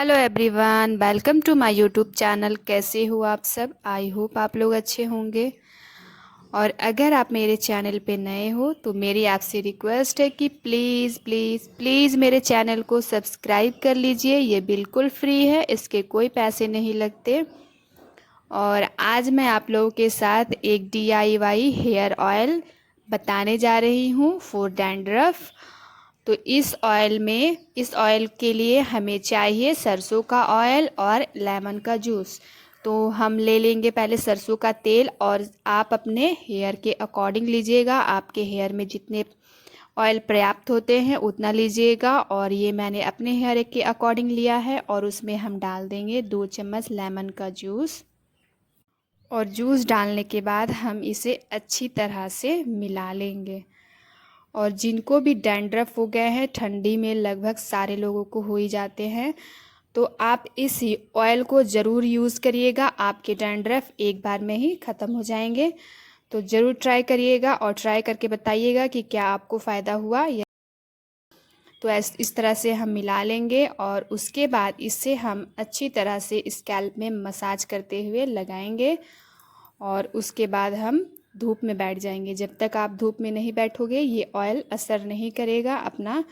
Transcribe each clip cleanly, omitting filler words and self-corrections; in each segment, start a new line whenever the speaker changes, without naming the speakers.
Hello everyone, welcome to my YouTube channel. कैसे हो आप सब? आई होप आप लोग अच्छे होंगे। और अगर आप मेरे चैनल पे नए हो तो मेरी आपसे रिक्वेस्ट है कि प्लीज़ प्लीज़ प्लीज़ मेरे चैनल को सब्सक्राइब कर लीजिए। ये बिल्कुल फ्री है, इसके कोई पैसे नहीं लगते। और आज मैं आप लोगों के साथ एक DIY हेयर ऑयल बताने जा रही हूँ फॉर डैंड्रफ। तो इस ऑयल के लिए हमें चाहिए सरसों का ऑयल और लेमन का जूस। तो हम ले लेंगे पहले सरसों का तेल, और आप अपने हेयर के अकॉर्डिंग लीजिएगा। आपके हेयर में जितने ऑयल पर्याप्त होते हैं उतना लीजिएगा। और ये मैंने अपने हेयर के अकॉर्डिंग लिया है। और उसमें हम डाल देंगे 2 चम्मच लेमन का जूस। और जूस डालने के बाद हम इसे अच्छी तरह से मिला लेंगे। और जिनको भी डैंड्रफ हो गए हैं, ठंडी में लगभग सारे लोगों को हो ही जाते हैं, तो आप इस ऑयल को ज़रूर यूज़ करिएगा। आपके डैंड्रफ एक बार में ही ख़त्म हो जाएंगे। तो ज़रूर ट्राई करिएगा और ट्राई करके बताइएगा कि क्या आपको फ़ायदा हुआ या। तो इस तरह से हम मिला लेंगे और उसके बाद इससे हम अच्छी तरह से स्कैल्प में मसाज करते हुए लगाएंगे। और उसके बाद हम धूप में बैठ जाएंगे। जब तक आप धूप में नहीं बैठोगे ये ऑयल असर नहीं करेगा, अपना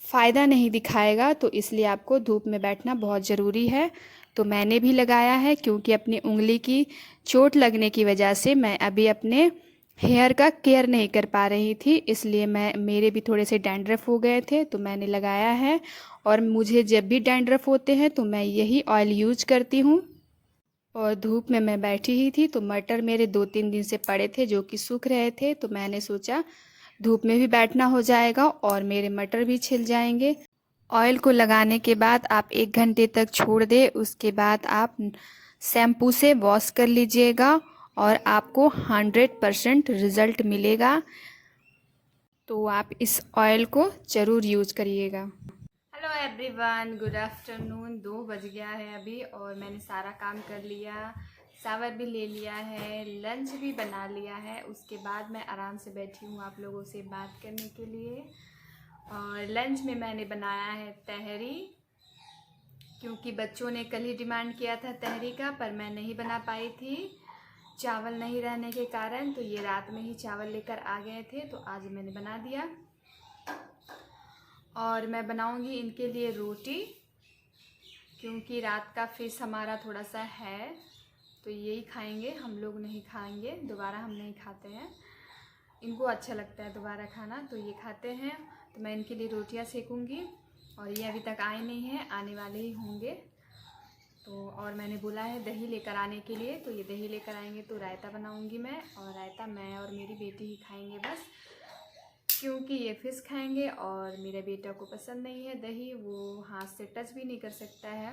फ़ायदा नहीं दिखाएगा। तो इसलिए आपको धूप में बैठना बहुत ज़रूरी है। तो मैंने भी लगाया है, क्योंकि अपनी उंगली की चोट लगने की वजह से मैं अभी अपने हेयर का केयर नहीं कर पा रही थी, इसलिए मेरे भी थोड़े से डैंड्रफ हो गए थे, तो मैंने लगाया है। और मुझे जब भी डैंड्रफ होते हैं तो मैं यही ऑयल यूज करती हूँ। और धूप में मैं बैठी ही थी, तो मटर मेरे 2-3 दिन से पड़े थे जो कि सूख रहे थे। तो मैंने सोचा धूप में भी बैठना हो जाएगा और मेरे मटर भी छिल जाएंगे। ऑयल को लगाने के बाद आप 1 घंटे तक छोड़ दें। उसके बाद आप शैम्पू से वॉश कर लीजिएगा और आपको 100% रिज़ल्ट मिलेगा। तो आप इस ऑयल को ज़रूर यूज़ करिएगा। Hello everyone, good afternoon. 2 बज गया है अभी और मैंने सारा काम कर लिया, शावर भी ले लिया है, लंच भी बना लिया है। उसके बाद मैं आराम से बैठी हूँ आप लोगों से बात करने के लिए। और लंच में मैंने बनाया है तहरी, क्योंकि बच्चों ने कल ही डिमांड किया था तहरी का, पर मैं नहीं बना पाई थी चावल नहीं रहने के कारण। तो ये रात में ही चावल लेकर आ गए थे, तो आज मैंने बना दिया। और मैं बनाऊंगी इनके लिए रोटी, क्योंकि रात का फिश हमारा थोड़ा सा है, तो यही खाएंगे, हम लोग नहीं खाएंगे दोबारा, हम नहीं खाते हैं। इनको अच्छा लगता है दोबारा खाना, तो ये खाते हैं। तो मैं इनके लिए रोटियां सेकूंगी। और ये अभी तक आए नहीं हैं, आने वाले ही होंगे। तो और मैंने बोला है दही लेकर आने के लिए, तो ये दही लेकर आएंगे तो रायता बनाऊंगी मैं। और रायता मैं और मेरी बेटी ही खाएंगे बस, क्योंकि ये फ़िश खाएंगे और मेरे बेटा को पसंद नहीं है दही, वो हाथ से टच भी नहीं कर सकता है।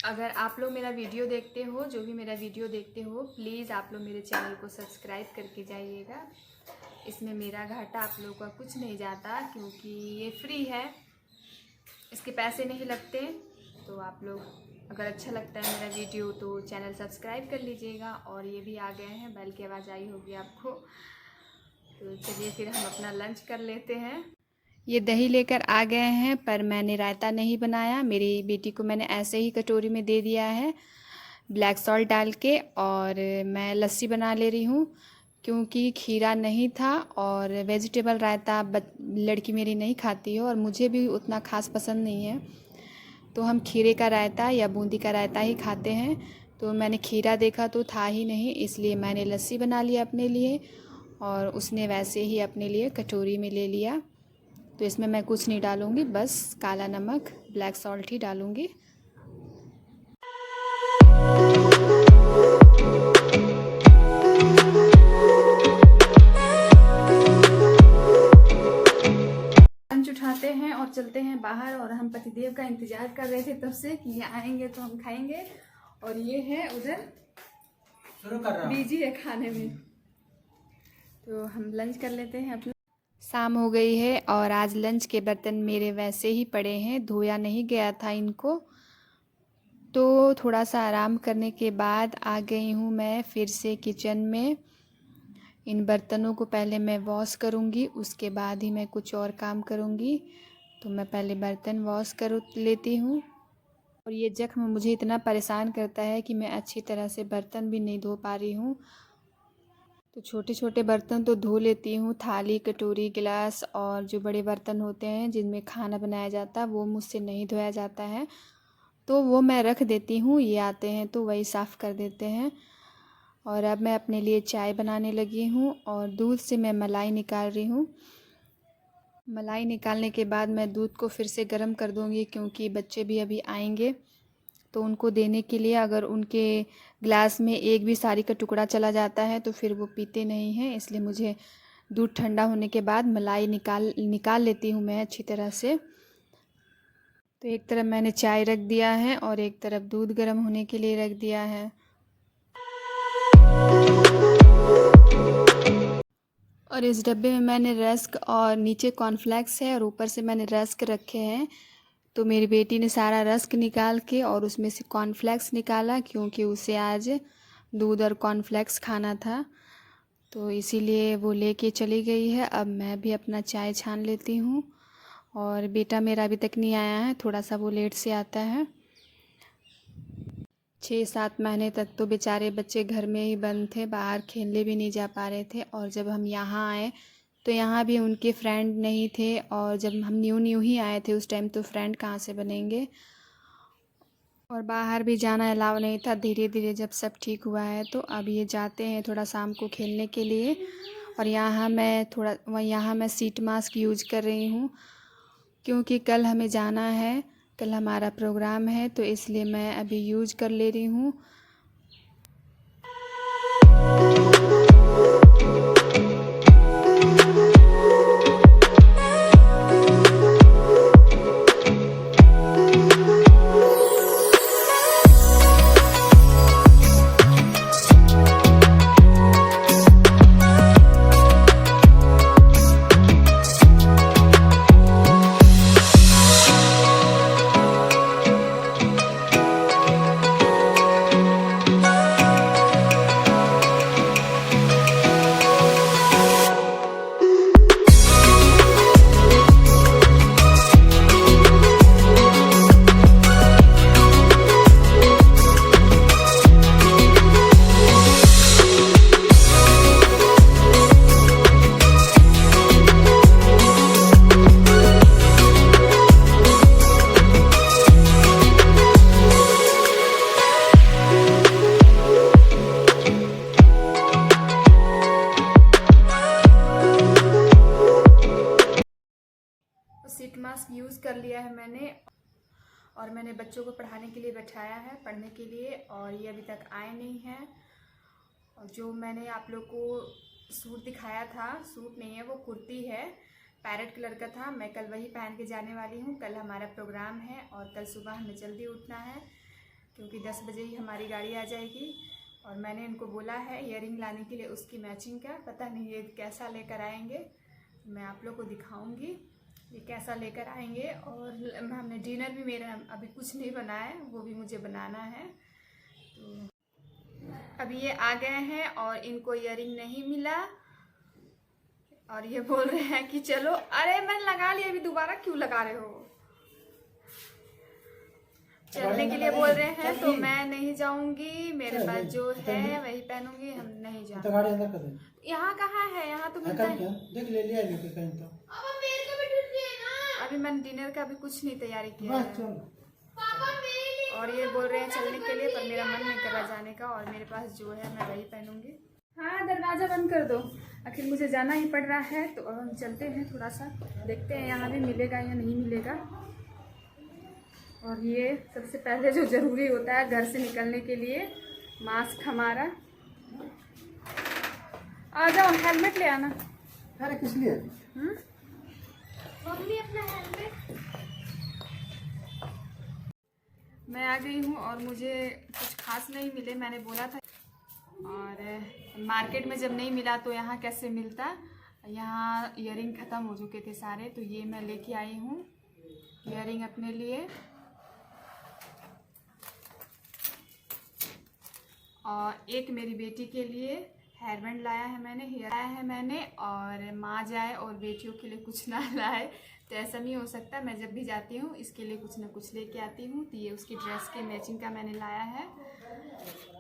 अगर आप लोग मेरा वीडियो देखते हो, जो भी मेरा वीडियो देखते हो, प्लीज़ आप लोग मेरे चैनल को सब्सक्राइब करके जाइएगा। इसमें मेरा घाटा आप लोगों का कुछ नहीं जाता, क्योंकि ये फ्री है, इसके पैसे नहीं लगते। तो आप लोग अगर अच्छा लगता है मेरा वीडियो तो चैनल सब्सक्राइब कर लीजिएगा। और ये भी आ गए हैं, बैल की आवाज़ आई होगी आपको। तो चलिए फिर हम अपना लंच कर लेते हैं। ये दही लेकर आ गए हैं, पर मैंने रायता नहीं बनाया। मेरी बेटी को मैंने ऐसे ही कटोरी में दे दिया है ब्लैक सॉल्ट डाल के। और मैं लस्सी बना ले रही हूँ, क्योंकि खीरा नहीं था। और वेजिटेबल रायता लड़की मेरी नहीं खाती है और मुझे भी उतना ख़ास पसंद नहीं है। तो हम खीरे का रायता या बूंदी का रायता ही खाते हैं। तो मैंने खीरा देखा तो था ही नहीं, इसलिए मैंने लस्सी बना लिया अपने लिए। और उसने वैसे ही अपने लिए कटोरी में ले लिया। तो इसमें मैं कुछ नहीं डालूँगी, बस काला नमक ब्लैक सॉल्ट ही डालूँगी। लंच उठाते हैं और चलते हैं बाहर। और हम पतिदेव का इंतज़ार कर रहे थे तब से कि ये आएंगे तो हम खाएंगे। और ये है उधर शुरू कर रहा बिजी है खाने में, तो हम लंच कर लेते हैं अपना। शाम हो गई है और आज लंच के बर्तन मेरे वैसे ही पड़े हैं, धोया नहीं गया था इनको। तो थोड़ा सा आराम करने के बाद आ गई हूँ मैं फिर से किचन में। इन बर्तनों को पहले मैं वॉश करूँगी, उसके बाद ही मैं कुछ और काम करूँगी। तो मैं पहले बर्तन वॉश कर लेती हूँ। और ये जख्म मुझे इतना परेशान करता है कि मैं अच्छी तरह से बर्तन भी नहीं धो पा रही हूँ। तो छोटे छोटे बर्तन तो धो लेती हूँ, थाली कटोरी गिलास, और जो बड़े बर्तन होते हैं जिनमें खाना बनाया जाता है वो मुझसे नहीं धोया जाता है, तो वो मैं रख देती हूँ। ये आते हैं तो वही साफ़ कर देते हैं। और अब मैं अपने लिए चाय बनाने लगी हूँ और दूध से मैं मलाई निकाल रही हूँ। मलाई निकालने के बाद मैं दूध को फिर से गर्म कर दूँगी, क्योंकि बच्चे भी अभी आएंगे तो उनको देने के लिए अगर उनके ग्लास में एक भी सारी का टुकड़ा चला जाता है तो फिर वो पीते नहीं हैं। इसलिए मुझे दूध ठंडा होने के बाद मलाई निकाल लेती हूँ मैं अच्छी तरह से। तो एक तरफ मैंने चाय रख दिया है और एक तरफ दूध गर्म होने के लिए रख दिया है। और इस डब्बे में मैंने रस्क और नीचे कॉर्नफ्लेक्स है और ऊपर से मैंने रस्क रखे हैं। तो मेरी बेटी ने सारा रस्क निकाल के और उसमें से कॉर्नफ्लेक्स निकाला, क्योंकि उसे आज दूध और कॉर्नफ्लेक्स खाना था, तो इसीलिए वो लेके चली गई है। अब मैं भी अपना चाय छान लेती हूँ। और बेटा मेरा अभी तक नहीं आया है, थोड़ा सा वो लेट से आता है। 6-7 महीने तक तो बेचारे बच्चे घर में ही बंद थे, बाहर खेलने भी नहीं जा पा रहे थे। और जब हम यहाँ आए तो यहाँ भी उनके फ्रेंड नहीं थे, और जब हम न्यू ही आए थे उस टाइम तो फ्रेंड कहाँ से बनेंगे। और बाहर भी जाना अलाउ नहीं था। धीरे धीरे जब सब ठीक हुआ है तो अब ये जाते हैं थोड़ा शाम को खेलने के लिए। और यहाँ मैं सीट मास्क यूज कर रही हूँ, क्योंकि कल हमें जाना है, कल हमारा प्रोग्राम है, तो इसलिए मैं अभी यूज कर ले रही हूँ। सीट मास्क यूज़ कर लिया है मैंने, और मैंने बच्चों को पढ़ाने के लिए बैठाया है, पढ़ने के लिए, और ये अभी तक आए नहीं हैं। और जो मैंने आप लोग को सूट दिखाया था, सूट नहीं है वो कुर्ती है, पैरेट कलर का था, मैं कल वही पहन के जाने वाली हूँ। कल हमारा प्रोग्राम है और कल सुबह हमें जल्दी उठना है, क्योंकि 10 बजे ही हमारी गाड़ी आ जाएगी। और मैंने इनको बोला है ईयरिंग लाने के लिए, उसकी मैचिंग का, पता नहीं ये कैसा लेकर आएंगे, मैं आप लोग को दिखाऊंगी ये कैसा लेकर आएंगे। और हमने डिनर भी, मेरा अभी कुछ नहीं बनाया है, वो भी मुझे बनाना है। तो अभी ये आ गए हैं और इनको ईयरिंग नहीं मिला, और ये बोल रहे हैं कि चलो, अरे मैंने लगा लिया, अभी दोबारा क्यों लगा रहे हो। चलने के लिए बोल रहे हैं, तो मैं नहीं जाऊंगी, मेरे पास जो है वही पहनूंगी, हम नहीं जाएंगे। यहाँ कहाँ है, यहाँ तो मिलता है। अभी मैंने डिनर का भी कुछ नहीं तैयारी किया है। और ये बोल रहे हैं चलने के लिए, पर मेरा मन नहीं कर रहा जाने का, और मेरे पास जो है मैं वही पहनूंगी। हाँ, दरवाज़ा बंद कर दो, आखिर मुझे जाना ही पड़ रहा है। तो अब हम चलते हैं, थोड़ा सा देखते हैं यहाँ भी मिलेगा या नहीं मिलेगा। और ये सबसे पहले जो ज़रूरी होता है घर से निकलने के लिए, मास्क हमारा। आ जाओ, हेलमेट ले आना।
अरे किस लिए?
मम्मी अपना हेलमेट। मैं आ गई हूँ और मुझे कुछ खास नहीं मिले, मैंने बोला था। और मार्केट में जब नहीं मिला तो यहाँ कैसे मिलता। यहाँ ईयरिंग ख़त्म हो चुके थे सारे, तो ये मैं लेके आई हूँ ईयरिंग अपने लिए, और एक मेरी बेटी के लिए हेयर बैंड लाया है मैंने, हेयर लाया है मैंने, और माँ जाए और बेटियों के लिए कुछ ना लाए तो ऐसा नहीं हो सकता। मैं जब भी जाती हूँ इसके लिए कुछ ना कुछ लेके आती हूँ। तो ये उसकी ड्रेस के मैचिंग का मैंने लाया है,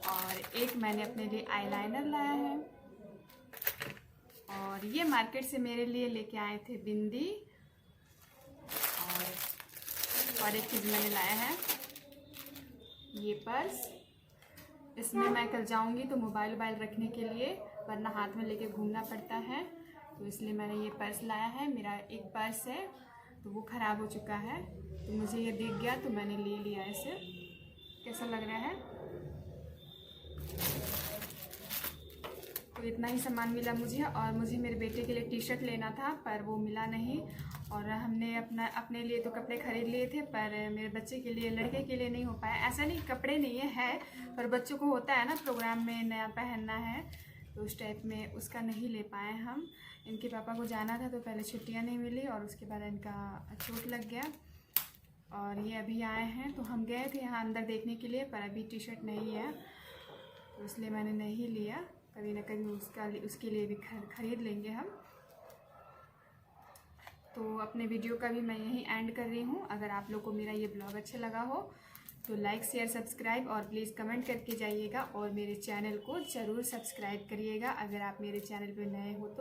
और एक मैंने अपने लिए आईलाइनर लाया है, और ये मार्केट से मेरे लिए लेके आए थे बिंदी, और एक चीज़ मैंने लाया है ये पर्स। इसमें मैं कल जाऊंगी तो मोबाइल रखने के लिए, वरना हाथ में लेके घूमना पड़ता है, तो इसलिए मैंने ये पर्स लाया है। मेरा एक पर्स है तो वो ख़राब हो चुका है, तो मुझे ये दिख गया तो मैंने ले लिया इसे। कैसा लग रहा है? तो इतना ही सामान मिला मुझे, और मुझे मेरे बेटे के लिए टी शर्ट लेना था पर वो मिला नहीं, और हमने अपने लिए तो कपड़े खरीद लिए थे पर मेरे बच्चे के लिए, लड़के के लिए नहीं हो पाया। ऐसा नहीं कपड़े नहीं है पर बच्चों को होता है ना प्रोग्राम में नया पहनना है, तो उस टाइप में उसका नहीं ले पाए हम। इनके पापा को जाना था तो पहले छुट्टियां नहीं मिली, और उसके बाद इनका चोट लग गया, और ये अभी आए हैं। तो हम गए थे यहाँ अंदर देखने के लिए पर अभी टी शर्ट नहीं है, तो इसलिए मैंने नहीं लिया। कभी ना कभी उसके लिए भी खरीद लेंगे हम। तो अपने वीडियो का भी मैं यहीं एंड कर रही हूँ। अगर आप लोग को मेरा ये ब्लॉग अच्छा लगा हो तो लाइक शेयर सब्सक्राइब और प्लीज़ कमेंट करके जाइएगा, और मेरे चैनल को ज़रूर सब्सक्राइब करिएगा अगर आप मेरे चैनल पर नए हो तो।